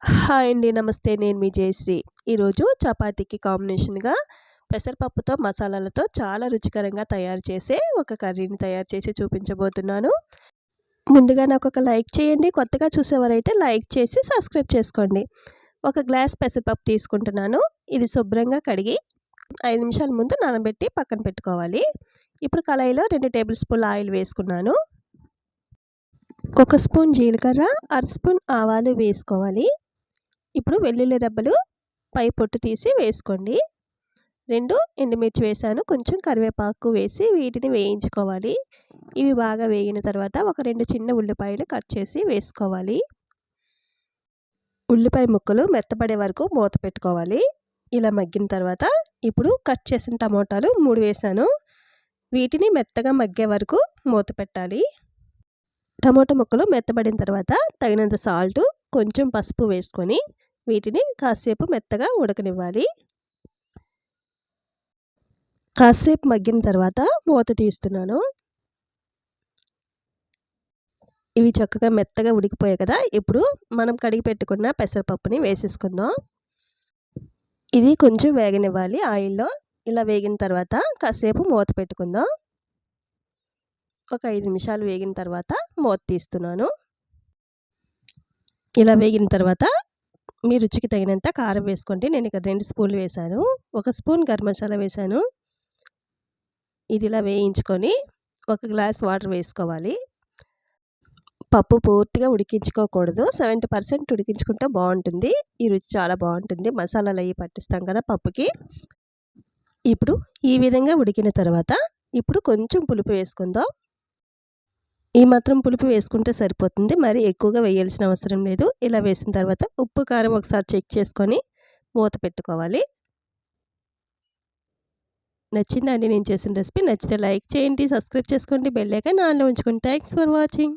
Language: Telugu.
హాయ్ అండి. నమస్తే. నేను మీ జయశ్రీ. ఈరోజు చపాతీకి కాంబినేషన్‌గా పెసరపప్పుతో, మసాలాలతో చాలా రుచికరంగా తయారు చేసే ఒక కర్రీని తయారు చేసి చూపించబోతున్నాను. ముందుగా నాకొక లైక్ చేయండి. కొత్తగా చూసేవారైతే లైక్ చేసి సబ్స్క్రైబ్ చేసుకోండి. ఒక గ్లాస్ పెసరపప్పు తీసుకుంటున్నాను. ఇది శుభ్రంగా కడిగి 5 నిమిషాల ముందు నానబెట్టి పక్కన పెట్టుకోవాలి. ఇప్పుడు కళాయిలో 2 టేబుల్ స్పూన్ల ఆయిల్ వేసుకున్నాను. 1 స్పూన్ జీలకర్ర, అర స్పూన్ ఆవాలు వేసుకోవాలి. ఇప్పుడు వెల్లుల్లి రెబ్బలు పై పొట్టు తీసి వేసుకోండి. 2 ఎండుమిర్చి వేసాను. కొంచెం కరివేపాకు వేసి వీటిని వేయించుకోవాలి. ఇవి బాగా వేగిన తర్వాత ఒక 2 చిన్న ఉల్లిపాయలు కట్ చేసి వేసుకోవాలి. ఉల్లిపాయ ముక్కలు మెత్తబడే వరకు మూత పెట్టుకోవాలి. ఇలా మగ్గిన తర్వాత ఇప్పుడు కట్ చేసిన టమోటాలు 3 వేసాను. వీటిని మెత్తగా మగ్గే వరకు మూత పెట్టాలి. టమోటా ముక్కలు మెత్తబడిన తర్వాత తగినంత సాల్టు, కొంచెం పసుపు వేసుకొని వీటిని కాసేపు మెత్తగా ఉడకనివ్వాలి. కాసేపు మగ్గిన తర్వాత మూత తీస్తున్నాను. ఇవి చక్కగా మెత్తగా ఉడికిపోయాయి కదా! ఇప్పుడు మనం కడిగి పెట్టుకున్న పెసరపప్పుని వేసేసుకుందాం. ఇది కొంచెం వేగనివ్వాలి ఆయిల్‌లో. ఇలా వేగిన తర్వాత కాసేపు మూత పెట్టుకుందాం. ఒక 5 నిమిషాలు వేగిన తర్వాత మూత తీస్తున్నాను. ఇలా వేగిన తర్వాత మీ రుచికి తగినంత కారం వేసుకోండి. నేను ఇక్కడ 2 స్పూన్లు వేశాను. 1 స్పూన్ గరం మసాలా వేశాను. ఇది ఇలా వేయించుకొని 1 గ్లాస్ వాటర్ వేసుకోవాలి. పప్పు పూర్తిగా ఉడికించుకోకూడదు. 70% ఉడికించుకుంటే బాగుంటుంది. ఈ రుచి చాలా బాగుంటుంది. మసాలాలు అవి పట్టిస్తాం కదా పప్పుకి. ఇప్పుడు ఈ విధంగా ఉడికిన తర్వాత ఇప్పుడు కొంచెం పులుపు వేసుకుందాం. ఈ మాత్రం పులుపు వేసుకుంటే సరిపోతుంది. మరి ఎక్కువగా వేయాల్సిన అవసరం లేదు. ఇలా వేసిన తర్వాత ఉప్పు, కారం ఒకసారి చెక్ చేసుకొని మూత పెట్టుకోవాలి. నచ్చిందా అండి నేను చేసిన రెసిపీ? నచ్చితే లైక్ చేయండి, సబ్స్క్రైబ్ చేసుకోండి, బెల్ ఐకాన్ ఆన్‌లో ఉంచుకోండి. Thanks for watching.